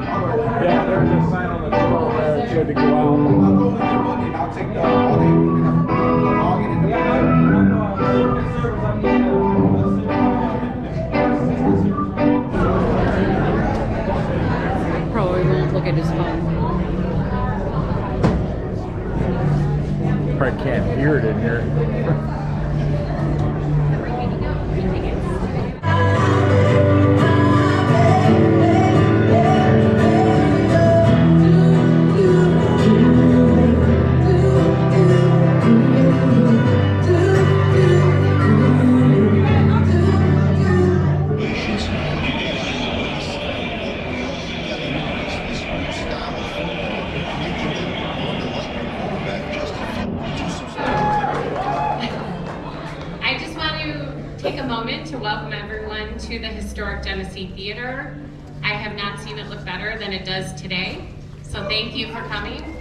Yeah, there's a sign on the door there. It said to go out. I'll go with your money and I'll take the log in the Probably won't look at his phone. Probably can't hear it in here. Take a moment to welcome everyone to the historic Genesee Theatre. I have not seen it look better than it does today, so thank you for coming. On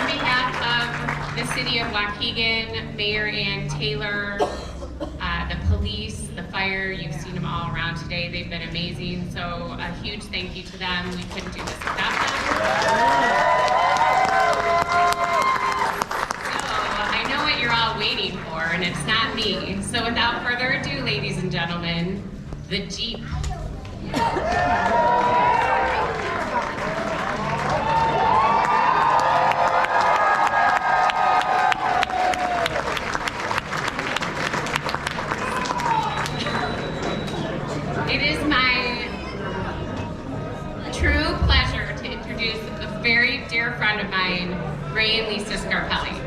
behalf of the City of Waukegan, Mayor Ann Taylor, the police, the fire, you've seen them all around today. They've been amazing, so a huge thank you to them. We couldn't do this without them. You're all waiting for, and it's not me. So without further ado, ladies and gentlemen, the Jeep. It is my true pleasure to introduce a very dear friend of mine, Ray and Lisa Scarpelli.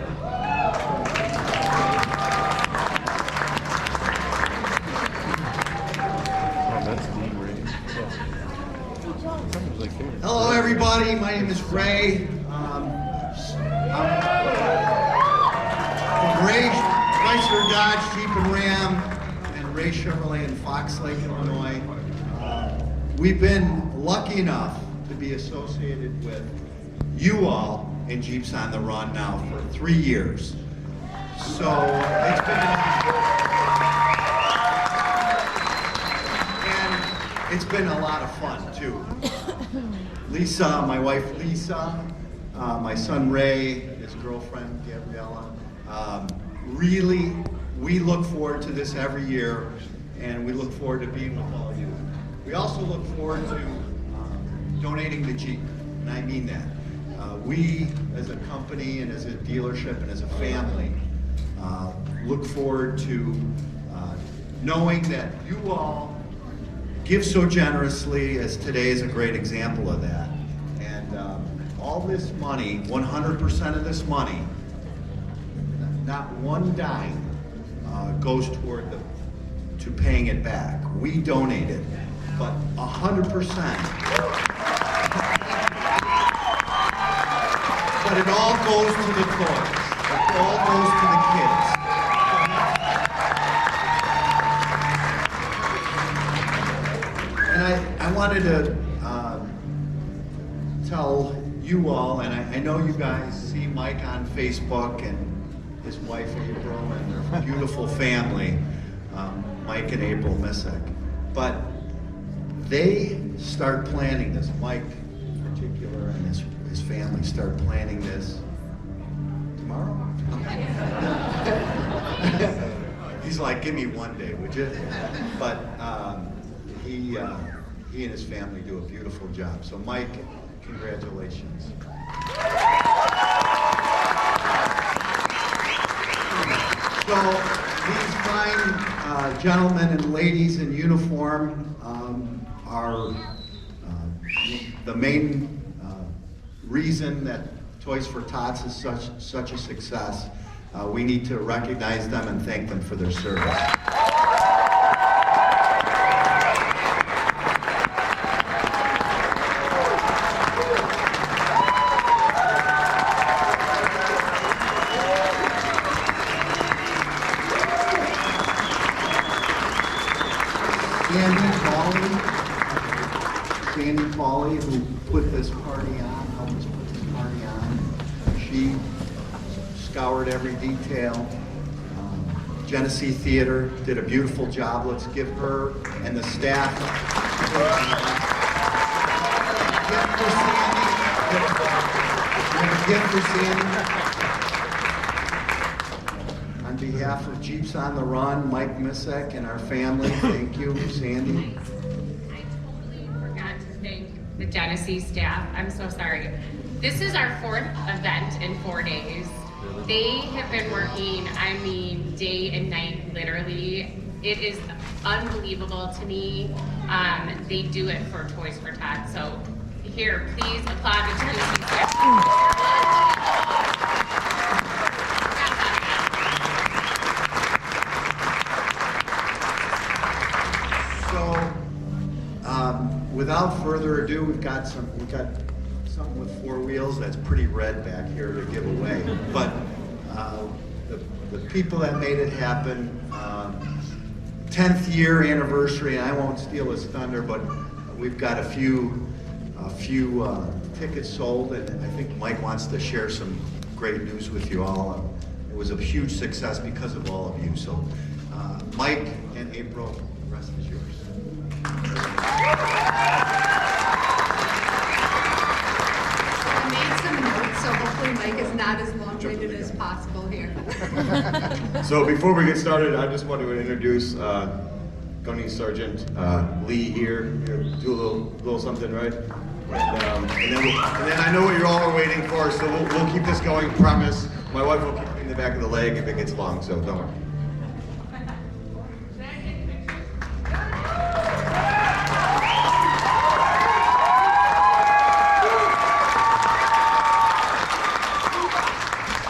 Hello, everybody. My name is Ray. I'm from Ray Chrysler Dodge Jeep and Ram and Ray Chevrolet in Fox Lake, Illinois. We've been lucky enough to be associated with you all in Jeeps on the Run now for 3 years. So it's been a lot of fun too. Lisa, my wife Lisa, my son Ray, his girlfriend Gabriella. Really, we look forward to this every year, and we look forward to being with all of you. We also look forward to donating the Jeep, and I mean that. We, as a company and as a dealership and as a family, look forward to knowing that you all give so generously, as today is a great example of that. And all this money, 100% of this money, not one dime goes toward to paying it back. We donate it, but 100%. But it all goes to the toys. It all goes to the kids. And I wanted to tell you all, and I know you guys see Mike on Facebook and his wife April and their beautiful family, Mike and April Missick. But they start planning this. Mike in particular and his family start planning this tomorrow? He's like, give me one day, would you? But he and his family do a beautiful job. So Mike, congratulations. So these fine gentlemen and ladies in uniform are the main reason that Toys for Tots is such a success. We need to recognize them and thank them for their service. Sandy Pauley, who put this party on, helped us put this party on. She scoured every detail. Genesee Theatre did a beautiful job. Let's give her and the staff gift for Sandy. On behalf of Jeeps on the Run, Mike Misek and our family, thank you, Sandy. I totally forgot to thank the Genesee staff. I'm so sorry. This is our 4th event in 4 days. They have been working, I mean, day and night, literally. It is unbelievable to me. They do it for Toys for Tots. So here, please applaud the Genesee staff. Without further ado, we've got something with 4 wheels that's pretty red back here to give away. But the people that made it happen, 10th year anniversary, and I won't steal his thunder, but we've got a few tickets sold, and I think Mike wants to share some great news with you all. It was a huge success because of all of you. So, Mike and April, the rest is yours. I made some notes, so hopefully Mike is not as long-winded as possible here. So before we get started, I just want to introduce Gunny Sergeant Lee here. Do a little something, right? And then I know what you all are waiting for, so we'll keep this going, promise. My wife will keep me in the back of the leg if it gets long, so don't worry.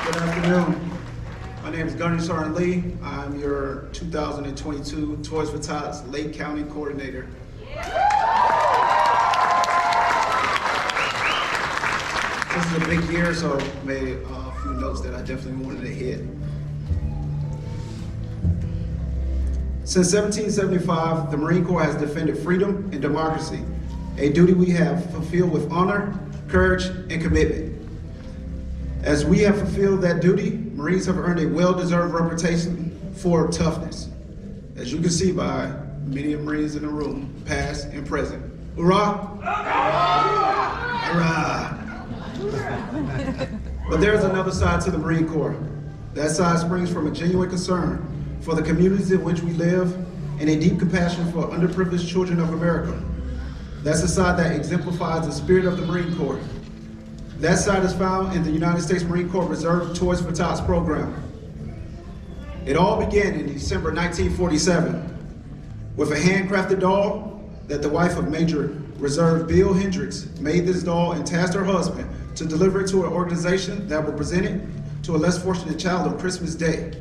Good afternoon. My name is Gunny Sergeant Lee. I'm your 2022 Toys for Tots Lake County Coordinator. This is a big year, so I made a few notes that I definitely wanted to hit. Since 1775, the Marine Corps has defended freedom and democracy, a duty we have fulfilled with honor, courage, and commitment. As we have fulfilled that duty, Marines have earned a well-deserved reputation for toughness. As you can see by many Marines in the room, past and present. Hoorah! Hoorah! But there's another side to the Marine Corps. That side springs from a genuine concern for the communities in which we live and a deep compassion for underprivileged children of America. That's the side that exemplifies the spirit of the Marine Corps. That side is found in the United States Marine Corps Reserve Toys for Tots program. It all began in December 1947 with a handcrafted doll that the wife of Major Reserve Bill Hendricks made this doll and tasked her husband to deliver it to an organization that would present it to a less fortunate child on Christmas Day.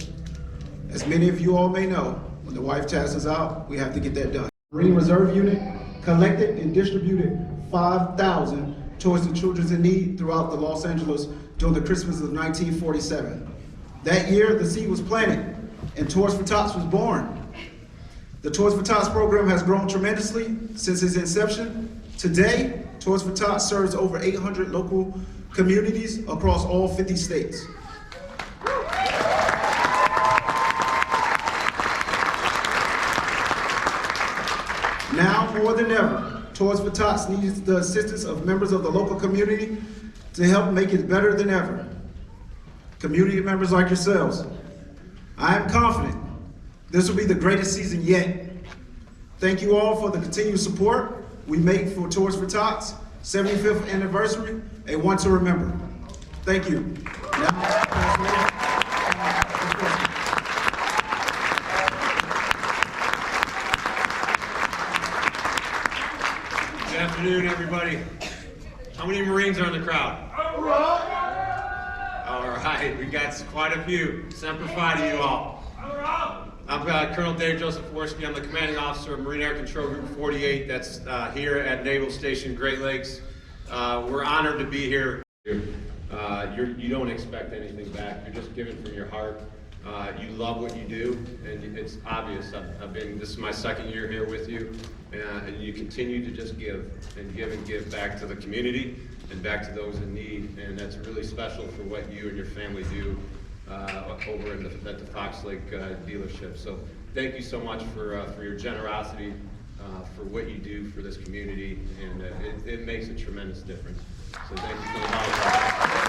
As many of you all may know, when the wife tasks us out, we have to get that done. Marine Reserve Unit collected and distributed 5,000 toys to children in need throughout the Los Angeles during the Christmas of 1947. That year, the seed was planted and Toys for Tots was born. The Toys for Tots program has grown tremendously since its inception. Today, Toys for Tots serves over 800 local communities across all 50 states. Now more than ever, Toys for Tots needs the assistance of members of the local community to help make it better than ever. Community members like yourselves, I am confident this will be the greatest season yet. Thank you all for the continued support we make for Toys for Tots 75th anniversary, a one to remember. Thank you. Good afternoon, everybody. How many Marines are in the crowd? All right, we got quite a few. Semper Fi to you all. I'm Colonel Dave Joseph Worski. I'm the commanding officer of Marine Air Control Group 48. That's here at Naval Station Great Lakes. We're honored to be here. You don't expect anything back. You're just giving from your heart. You love what you do, and it's obvious. This is my second year here with you, and you continue to just give and give back to the community and back to those in need, and that's really special for what you and your family do over at the Fox Lake dealership. So thank you so much for your generosity for what you do for this community, and it makes a tremendous difference. So thank you for the volleyball.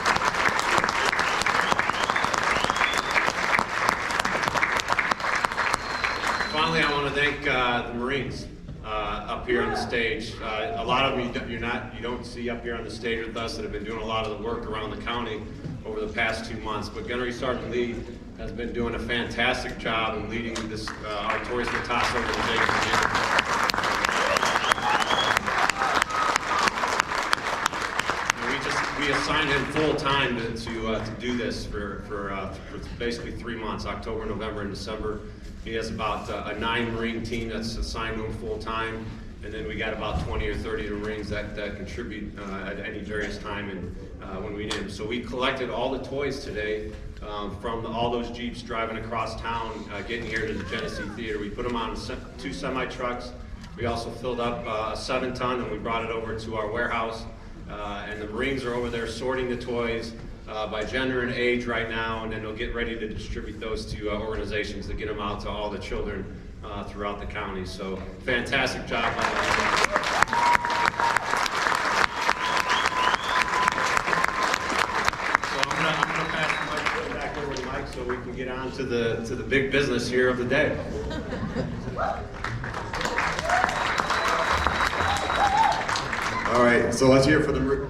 Finally, I want to thank the Marines up here on the stage. A lot of them you don't see up here on the stage with us that have been doing a lot of the work around the county over the past 2 months. But Gunnery Sergeant Lee has been doing a fantastic job in leading this our Toys for Tots organization. We assigned him full time to do this for basically 3 months, October, November, and December. He has about a 9 Marine team that's assigned to him full time, and then we got about 20 or 30 Marines that contribute at any various time and when we need them. So we collected all the toys today from all those Jeeps driving across town, getting here to the Genesee Theatre. We put them on 2 semi-trucks. We also filled up a 7-ton and we brought it over to our warehouse. And the Marines are over there sorting the toys by gender and age right now, and then they'll get ready to distribute those to organizations to get them out to all the children throughout the county. So fantastic job by the So I'm gonna pass the microphone back over to Mike so we can get on to the big business here of the day. All right, so let's hear for the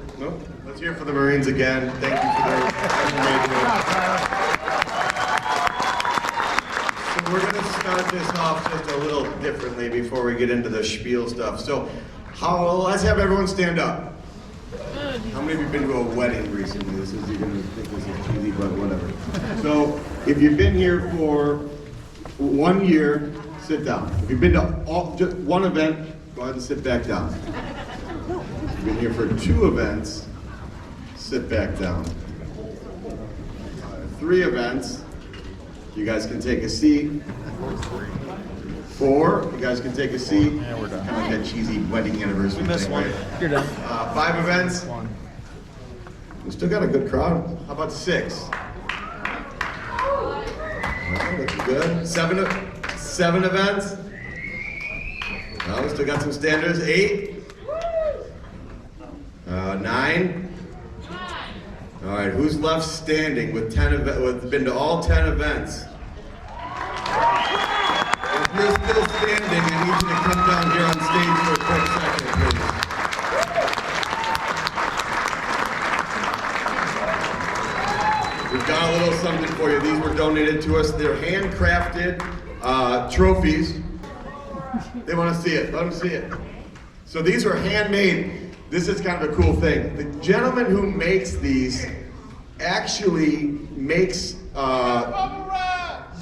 let's hear for the Marines again. Thank you for their So we're going to start this off just a little differently before we get into the spiel stuff. So, let's have everyone stand up. How many of you have been to a wedding recently? You're going to think this is cheesy, but whatever. So, if you've been here for 1 year, sit down. If you've been to just one event, go ahead and sit back down. Been here for 2 events, sit back down. 3 events, you guys can take a seat. 4, you guys can take a seat. Yeah, we're done. Kind of like that cheesy wedding anniversary We missed thing, one. right? You're done. 5 events. We still got a good crowd. How about 6? Well, looking good. 7 events. Well, we still got some standards. 8. 9. All right, who's left standing with 10 been to all 10 events? If you're still standing, I need you to come down here on stage for a quick second, please. We've got a little something for you. These were donated to us. They're handcrafted trophies. They want to see it. Let them see it. So these are handmade. This is kind of a cool thing. The gentleman who makes these actually makes, I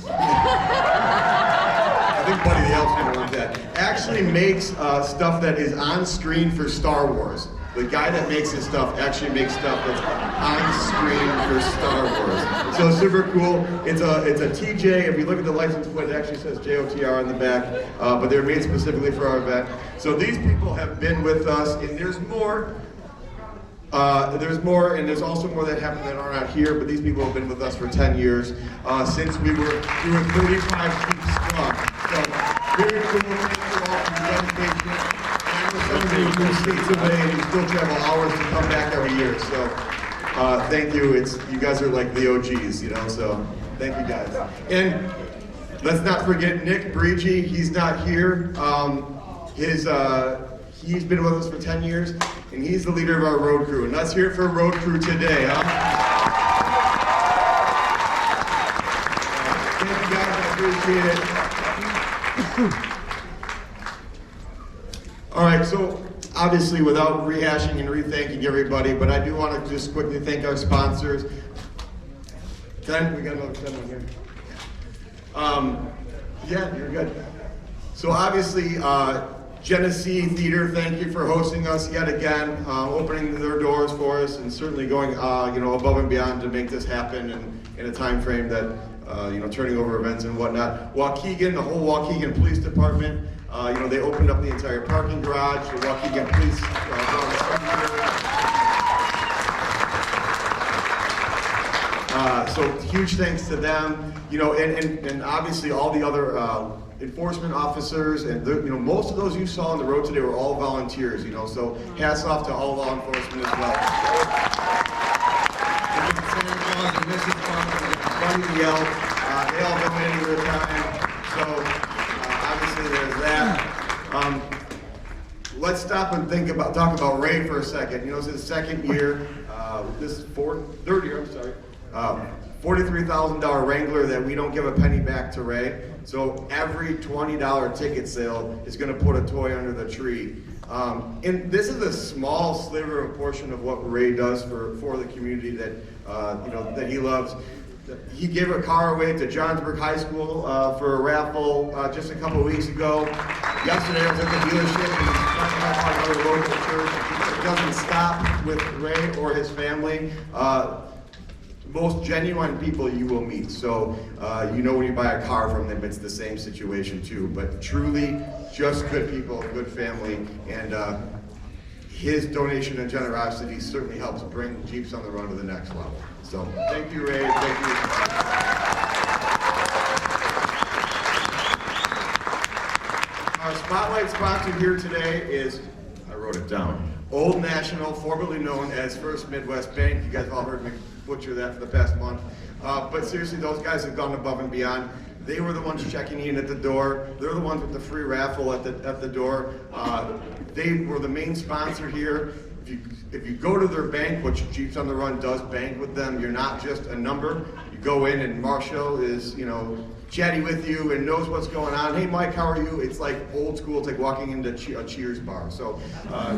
think Buddy the Elf's gonna want that. Actually makes stuff that is on screen for Star Wars. The guy that makes this stuff actually makes stuff that's on screen for Star Wars. So super cool. It's a TJ. If you look at the license plate, it actually says JOTR on the back, but they're made specifically for our event. So these people have been with us, and there's more. And there's also more that happen that are not here, but these people have been with us for 10 years, since we were 35 feet strong. So very cool. Thank you all for your dedication. Some of you move states away and you still travel hours to come back every year. So thank you. You guys are like the OGs, you know. So thank you guys. And let's not forget Nick Breege. He's not here. He's been with us for 10 years, and he's the leader of our road crew. And let's hear it for road crew today, huh? Thank you guys. I appreciate it. All right, so obviously without rehashing and rethanking everybody, but I do want to just quickly thank our sponsors. 10, we got another 10 on here. Yeah, you're good. So obviously, Genesee Theatre, thank you for hosting us yet again, opening their doors for us, and certainly going, above and beyond to make this happen in a time frame that, turning over events and whatnot. Waukegan, the whole Waukegan Police Department. They opened up the entire parking garage. The Waukegan Police So huge thanks to them, you know, and obviously all the other enforcement officers, and you know, most of those you saw on the road today were all volunteers, you know, so hats off to all law enforcement as well. Santa Claus and Mrs. Claus and Bunny the Elf, they all donated their time, so obviously there's that. Let's stop and talk about Ray for a second. You know, it's his second year, this is third year, I'm sorry. $43,000 Wrangler that we don't give a penny back to Ray. So every $20 ticket sale is going to put a toy under the tree. And this is a small sliver of portion of what Ray does for the community that you know, that he loves. He gave a car away to Johnsburg High School for a raffle just a couple of weeks ago. Yesterday I was at the dealership and he's talking about another local church. It doesn't stop with Ray or his family. Most genuine people you will meet. So you know when you buy a car from them, it's the same situation too. But truly, just good people, good family, and his donation and generosity certainly helps bring Jeeps on the Run to the next level. So thank you, Ray. Thank you. Our spotlight sponsor here today is, I wrote it down, Old National, formerly known as First Midwest Bank. You guys have all heard me butcher that for the past month. But seriously, those guys have gone above and beyond. They were the ones checking in at the door. They're the ones with the free raffle at the door. They were the main sponsor here. If you go to their bank, which Jeeps on the Run does bank with them, you're not just a number. You go in and Marshall is, you know, chatty with you and knows what's going on. Hey Mike, how are you? It's like old school. It's like walking into a Cheers bar. So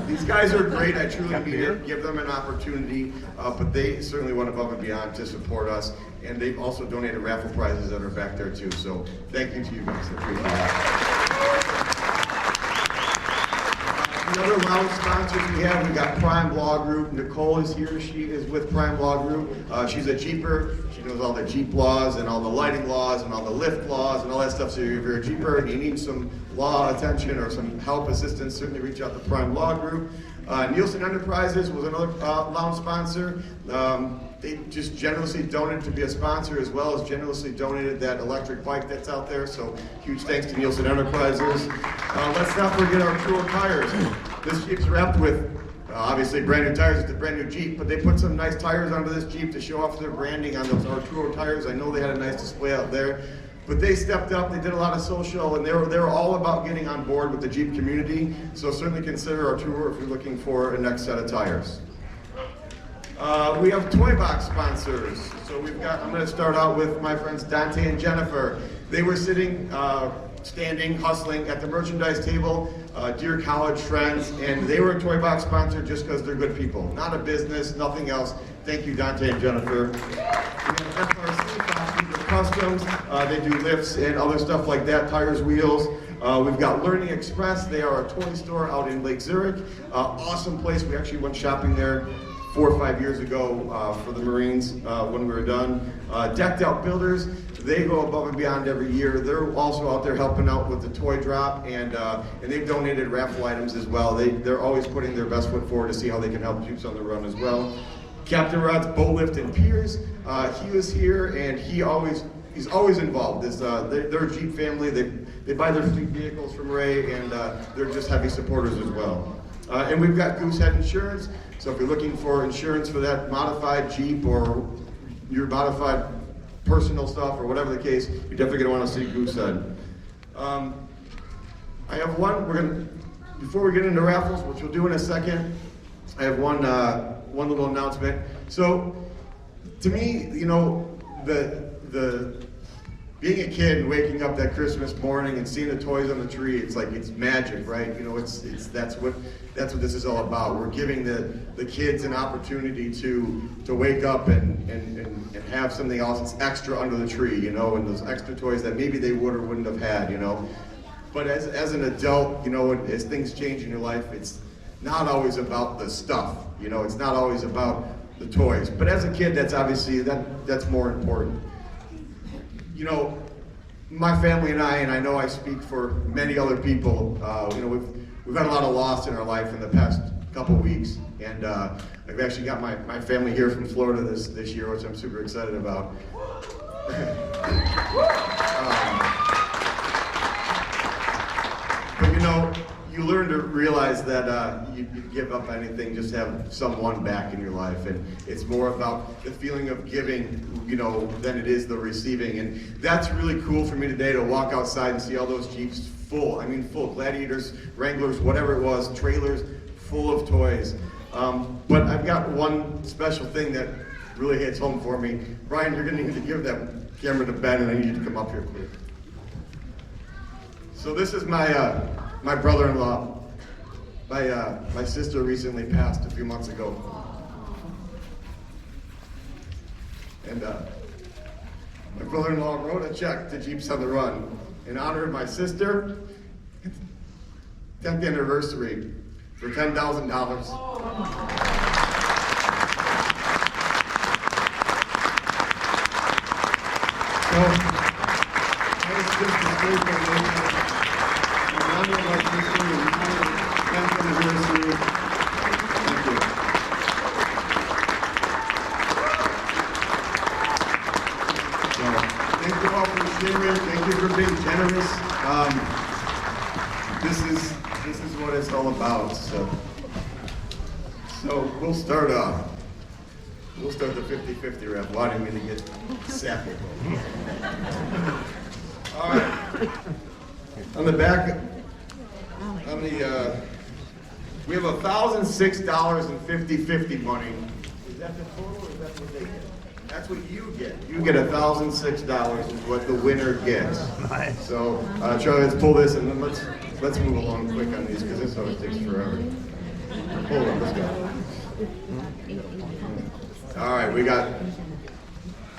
these guys are great. I truly mean it. Give them an opportunity, but they certainly went above and beyond to support us. And they've also donated raffle prizes that are back there too. So thank you to you guys. I appreciate that. The other lounge sponsors we have, we got Prime Law Group. Nicole is here. She is with Prime Law Group. She's a Jeeper. She knows all the Jeep laws and all the lighting laws and all the lift laws and all that stuff. So if you're a Jeeper and you need some law attention or some help, assistance, certainly reach out to Prime Law Group. Nielsen Enterprises was another lounge sponsor. They just generously donated to be a sponsor, as well as generously donated that electric bike that's out there. So huge thanks to Nielsen Enterprises. Let's not forget our Truro tires. This Jeep's wrapped with obviously brand new tires. It's a brand new Jeep, but they put some nice tires onto this Jeep to show off their branding on those Arturo tires. I know they had a nice display out there. But they stepped up, they did a lot of social, and they were all about getting on board with the Jeep community. So certainly consider Arturo if you're looking for a next set of tires. We have toy box sponsors. So I'm going to start out with my friends Dante and Jennifer. They were standing, hustling at the merchandise table, dear college friends, and they were a toy box sponsor just because they're good people. Not a business, nothing else. Thank you, Dante and Jennifer. We have FRC, Customs. They do lifts and other stuff like that, tires, wheels. We've got Learning Express. They are a toy store out in Lake Zurich. Awesome place. We actually went shopping there 4 or 5 years ago for the Marines when we were done. Decked Out Builders. They go above and beyond every year. They're also out there helping out with the toy drop, and they've donated raffle items as well. They're always putting their best foot forward to see how they can help Jeeps on the Run as well. Captain Rod's Boat Lift and Piers. He was here, and he's always involved. They're a Jeep family. They buy their fleet vehicles from Ray, and they're just heavy supporters as well. And we've got Goosehead Insurance. So if you're looking for insurance for that modified Jeep or your modified personal stuff or whatever the case, you're definitely going to want to see Goosehead. I have one. Before we get into raffles, which we'll do in a second, I have one little announcement. So, to me, you know, the being a kid and waking up that Christmas morning and seeing the toys on the tree, it's like it's magic, right? You know, that's what this is all about. We're giving the kids an opportunity to wake up and have something else that's extra under the tree, you know, and those extra toys that maybe they would or wouldn't have had, you know. But as an adult, you know, as things change in your life, it's not always about the stuff, you know, it's not always about the toys. But as a kid, that's obviously, that's more important. You know, my family and I know I speak for many other people, you know, we've had a lot of loss in our life in the past couple weeks. And I've actually got my family here from Florida this year, which I'm super excited about. But you know, you learn to realize that you give up anything just to have someone back in your life, and it's more about the feeling of giving, you know, than it is the receiving. And that's really cool for me today to walk outside and see all those Jeeps full. I mean, full Gladiators, Wranglers, whatever it was, trailers full of toys. But I've got one special thing that really hits home for me. Brian, you're gonna need to give that camera to Ben, and I need you to come up here, please. So this is my brother-in-law. My sister recently passed a few months ago. And my brother-in-law wrote a check to Jeeps on the Run in honor of my sister, 10th anniversary, for $10,000. So, that is just a great donation. In honor of my sister, in honor of the 10th anniversary. Thank you. So, thank you all for sharing. Thank you for being generous. This is what it's all about. So we'll start the 50-50 rep. Wanting me to get sappy. All right. On the back, we have $1,006 in 50-50 money. Is that the total, or is that what they get? That's what you get. You get $1,006 is what the winner gets. Nice. So, Charlie, let's pull this, and then let's move along quick on these, because this always takes forever. Hold on, let's go. All right, we got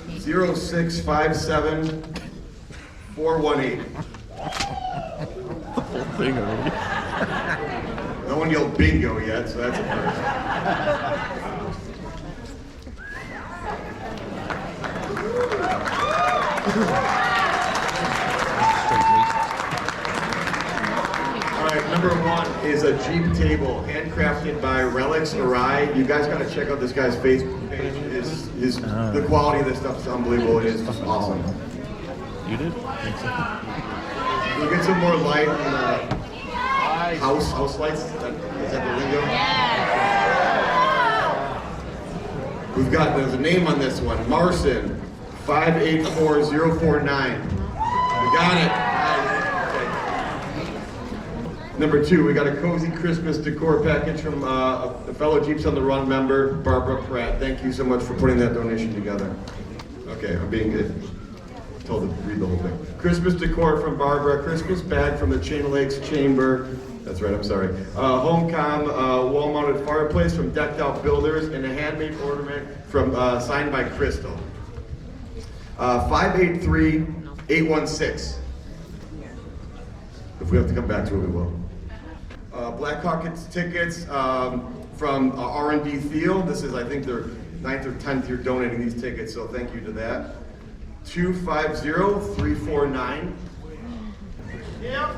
0657418. No one yelled bingo yet, so that's a first. All right, number one is a Jeep table, handcrafted by Relics Arai. You guys gotta check out this guy's Facebook page. The quality of this stuff is unbelievable. It is just awesome. You did? We'll get some more light on the house lights. Is that the window? Yeah. There's a name on this one, Marson, 584049. We got it. Okay. Number two, we got a cozy Christmas decor package from a fellow Jeeps on the Run member, Barbara Pratt. Thank you so much for putting that donation together. Okay, I'm being good. Told to read the whole thing. Christmas decor from Barbara, Christmas bag from the Chain Lakes Chamber. That's right, I'm sorry. Homecom wall-mounted fireplace from Decked Out Builders, and a handmade ornament from signed by Crystal. 583816. If we have to come back to it, we will. Blackhawk tickets from R&D Thiel. This is, I think, their 9th or 10th year donating these tickets, so thank you to that. 250349. Yep.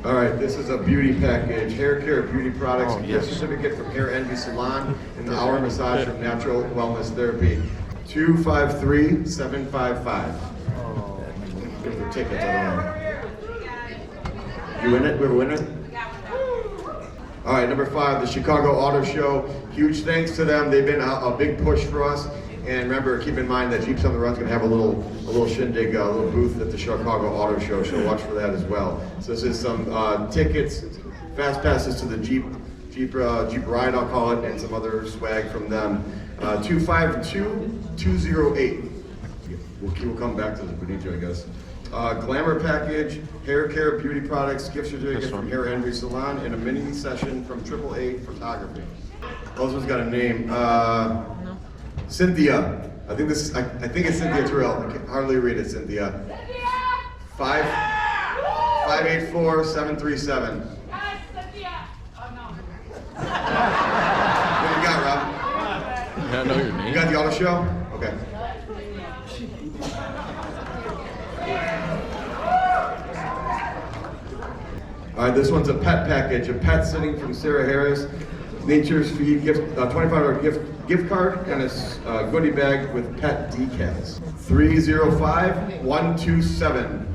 All right, this is a beauty package. Hair care, beauty products, a gift certificate from Hair Envy Salon, and the hour massage from Natural Wellness Therapy. 253755. Give the tickets, I don't know. You win it? We have a winner? All right, number 5, the Chicago Auto Show. Huge thanks to them. They've been a big push for us. And remember, keep in mind that Jeeps on the Run's going to have a little shindig, a little booth at the Chicago Auto Show, so watch for that as well. So this is some tickets, fast passes to the Jeep ride, I'll call it, and some other swag from them. 252208. We'll come back to the Benito, I guess. Glamour package, hair care, beauty products, gift certificate from Hair Envy Salon, and a mini session from 888 Photography. Those ones got a name. Cynthia. I think it's Cynthia Terrell. I can hardly read it, Cynthia. 584737. Cynthia. Oh no. What do you got, Rob? I know your name. You got the auto show? Okay. All right, this one's a pet package. A pet sitting from Sarah Harris. Nature's Feed gift, $25 gift card and a goodie bag with pet decals. 305-127.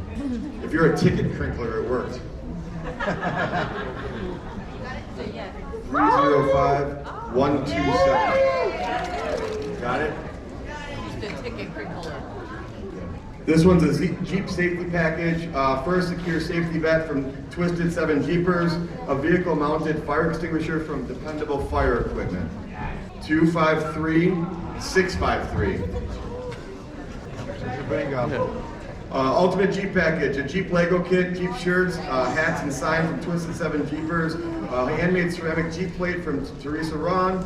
If you're a ticket crinkler, it worked. 305-127. Got it? This one's a Jeep safety package. First secure safety vet from Twisted 7 Jeepers. A vehicle mounted fire extinguisher from Dependable Fire Equipment. 253-653. Bingo. Ultimate Jeep package, a Jeep Lego kit, Jeep shirts, hats and signs from Twisted 7 Jeepers, handmade ceramic Jeep plate from Teresa Ron,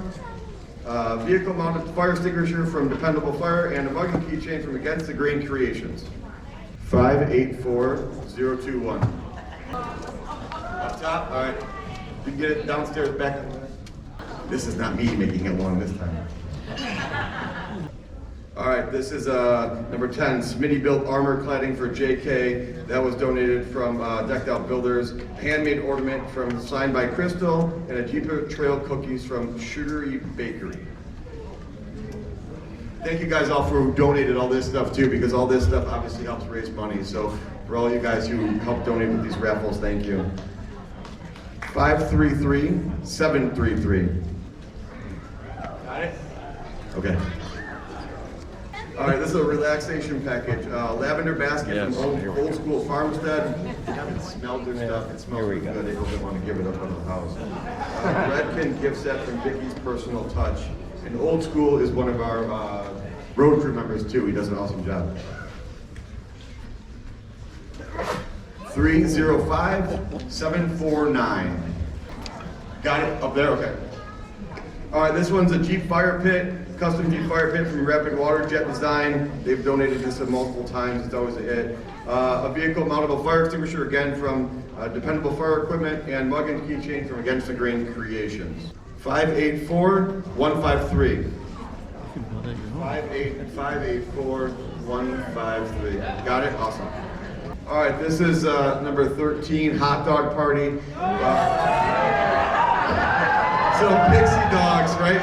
vehicle mounted fire extinguisher from Dependable Fire, and a mug and keychain from Against the Grain Creations. 584021. Up top, all right. You can get it downstairs back. This is not me making it long this time. All right, this is number 10, Smitty built armor cladding for JK. That was donated from Decked Out Builders. Handmade ornament signed by Crystal, and a Jeep Trail cookies from Sugary Bakery. Thank you guys all for who donated all this stuff too, because all this stuff obviously helps raise money. So for all you guys who helped donate with these raffles, thank you. 533-733. Got it? Okay. All right, this is a relaxation package. Lavender basket from old School Farmstead. I haven't smelled their stuff. It smells really good. They don't want to give it up on the house. Redkin gift set from Vicky's Personal Touch. And Old School is one of our road crew members too. He does an awesome job. 305-749. Got it? Up there? Okay. All right, this one's a Jeep fire pit. Custom Jeep fire pit from Rapid Water Jet Design. They've donated this multiple times. It's always a hit. A vehicle mountable fire extinguisher, again from Dependable Fire Equipment, and mug and keychain from Against the Grain Creations. 584-153. 584-153. Got it? Awesome. All right, this is number 13, Hot Dog Party. So Pixie Dogs, right?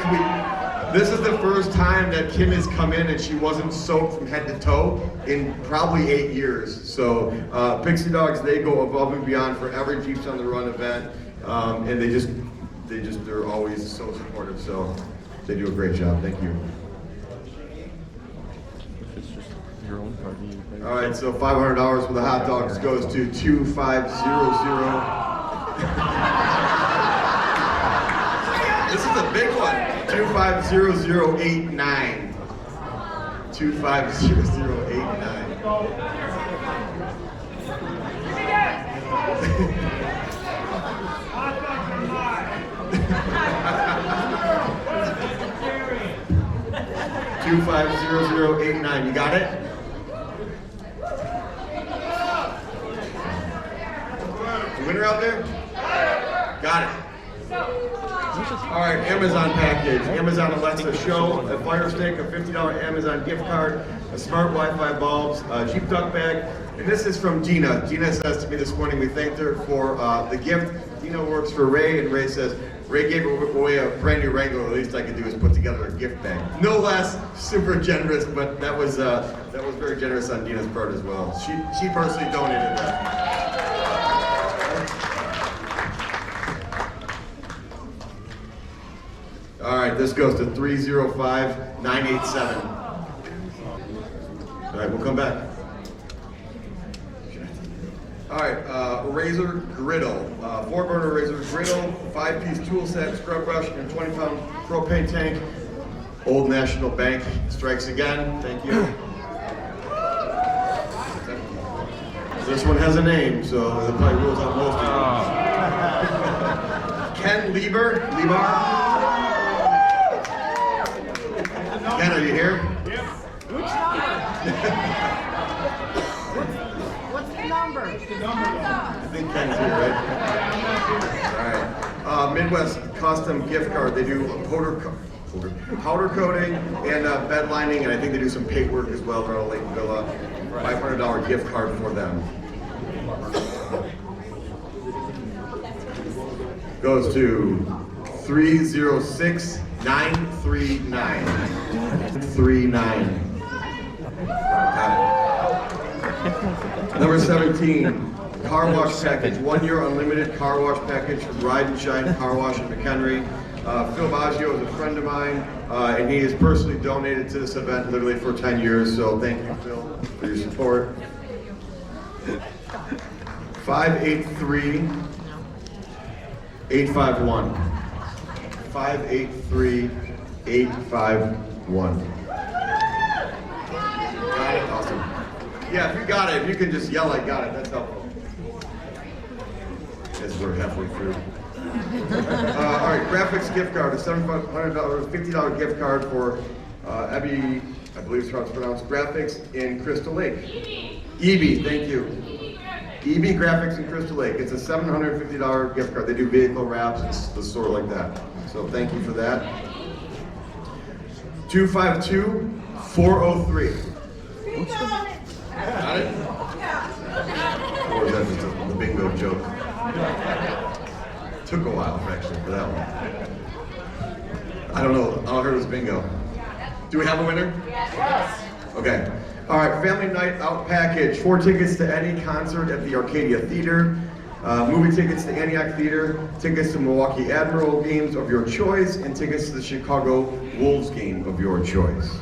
This is the first time that Kim has come in and she wasn't soaked from head to toe in probably 8 years. So Pixie Dogs, they go above and beyond for every Jeeps on the Run event, and they're always so supportive. So they do a great job. Thank you. All right, so $500 for the hot dogs goes to 2500. This is a big one. 250089. 250089. 250089. You got it? The winner out there? Got it. All right, Amazon package. Amazon Alexa Show, a Fire Stick, a $50 Amazon gift card, a smart Wi-Fi bulbs, a Jeep duck bag, and this is from Gina. Gina says to me this morning, we thanked her for the gift. Gina works for Ray, and Ray says, Ray gave away a brand new Wrangler. The least I could do is put together a gift bag. No less, super generous, but that was very generous on Gina's part as well. She personally donated that. All right, this goes to 305987. All right, we'll come back. All right, razor griddle, 4-burner razor griddle, 5-piece tool set, scrub brush, and 20-pound propane tank. Old National Bank strikes again. Thank you. This one has a name, so it probably rules out most of them. Ken Lieber. Ken, are you here? Yep. What's the number? I think Ken's here, right? All right. Midwest Custom gift card. They do powder coating and bed lining, and I think they do some paint work as well. They're on Lake Villa. $500 gift card for them. goes to 306939. 39. Got it. Number 17. Car wash package, 1 year unlimited car wash package from Ride and Shine Car Wash in McHenry. Phil Baggio is a friend of mine, and he has personally donated to this event literally for 10 years, so thank you, Phil, for your support. 583-851. 583-851. Got it? Awesome. Yeah, if you got it, if you can just yell, I got it, that's helpful. As we're halfway through. All right, graphics gift card, a $750 $50 gift card for Abby, I believe is how it's pronounced, graphics in Crystal Lake. EB, thank you. EB Graphics in Crystal Lake. It's a $750 gift card. They do vehicle wraps and the sort like that. So thank you for that. 252-403. Got it? Or was that just the bingo joke? Took a while actually for that one. I don't know. All I heard was bingo. Do we have a winner? Yes. Okay. All right. Family night out package. 4 tickets to any concert at the Arcadia Theater. Movie tickets to Antioch Theater. Tickets to Milwaukee Admiral games of your choice, and tickets to the Chicago Wolves game of your choice.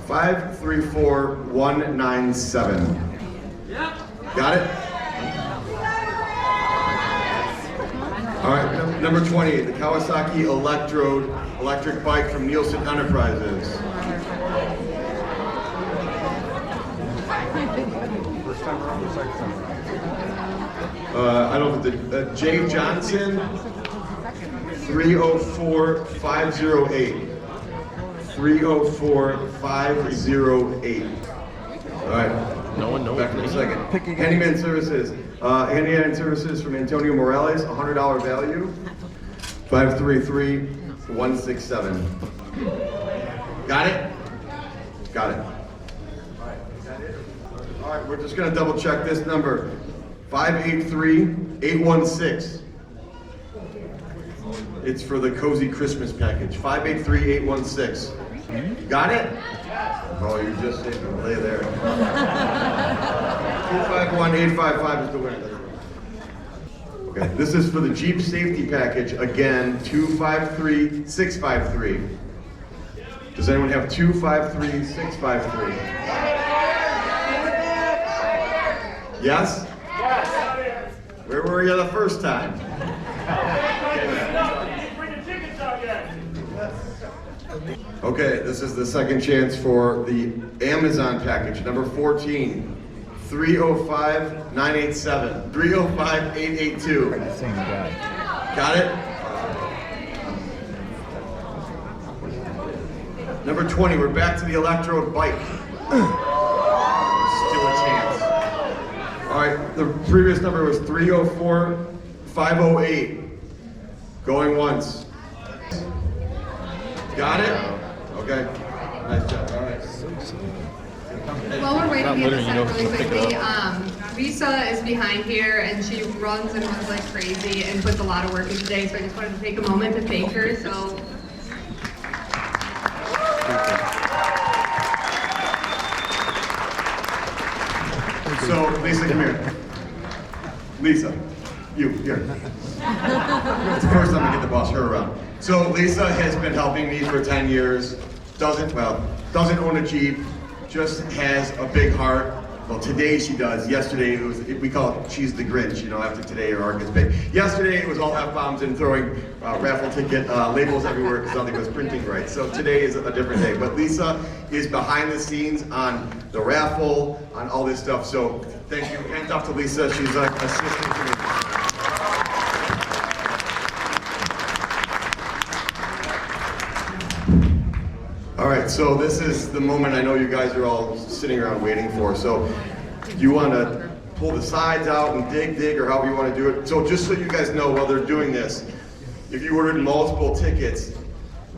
534197. Yep. Got it? All right, number 20, the Kawasaki Electrode electric bike from Nielsen Enterprises. I don't know, Jay Johnson, 304508. 304508. All right. No one knows. Back in a second. Handyman services. Handyman services from Antonio Morales, $100 value. 533167. Got it? Got it. All right, we're just gonna double check this number. 583816. It's for the cozy Christmas package. 583816. Got it? Oh, you just hit the lay there. 251855 is the winner. Okay, this is for the Jeep safety package. Again, 253653. Does anyone have 253653? Yes? Yes. Where were you the first time? Okay, this is the second chance for the Amazon package, number 14, 305987, 305882. Got it? Number 20, we're back to the Electrode bike. Still a chance. All right, the previous number was 304508. Going once. Got it? Okay. Nice job. All right. While we're waiting to get this set really quickly, Lisa is behind here and she runs and runs like crazy and puts a lot of work in today, so I just wanted to take a moment to thank her. So, Lisa, come here. Lisa, you, here. It's the first time I get to boss her around. So Lisa has been helping me for 10 years. Doesn't own a Jeep, just has a big heart. Well, today she does. Yesterday we call it, she's the Grinch, you know, after today her heart gets big. Yesterday it was all F-bombs and throwing raffle ticket labels everywhere because nothing was printing right. So today is a different day. But Lisa is behind the scenes on the raffle, on all this stuff. So thank you. Hands off to Lisa. She's an assistant to me. All right, so this is the moment I know you guys are all sitting around waiting for. So you want to pull the sides out and dig, or however you want to do it. So just so you guys know while they're doing this, if you ordered multiple tickets,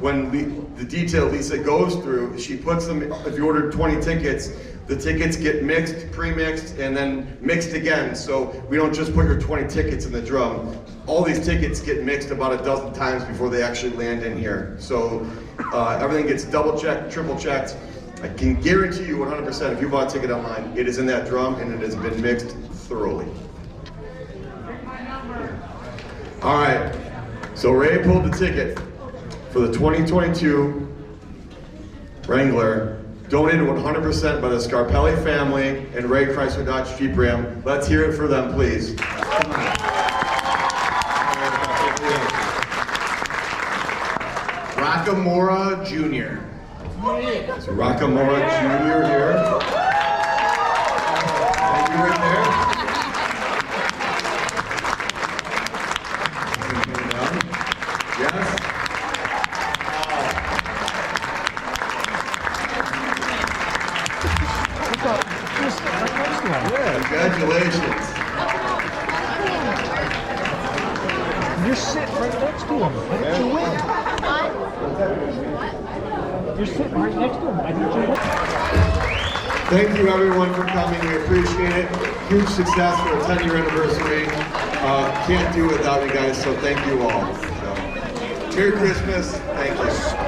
when the detail Lisa goes through, she puts them, if you ordered 20 tickets, the tickets get mixed, pre-mixed, and then mixed again. So we don't just put your 20 tickets in the drum. All these tickets get mixed about a dozen times before they actually land in here. So everything gets double checked, triple checked. I can guarantee you 100% if you bought a ticket online, it is in that drum and it has been mixed thoroughly. All right, so Ray pulled the ticket for the 2022 Wrangler, donated 100% by the Scarpelli family and Ray Chrysler Dodge Jeep Ram. Let's hear it for them, please. Rockamora Jr. So Rockamora Jr. here. Thank you right there. Yes. Congratulations. You're sitting right next to him. Why didn't you win? You're sitting right next to him. Why didn't you win? Thank you everyone for coming. We appreciate it. Huge success for a 10-year anniversary. Can't do it without you guys, so thank you all. So, Merry Christmas. Thank you.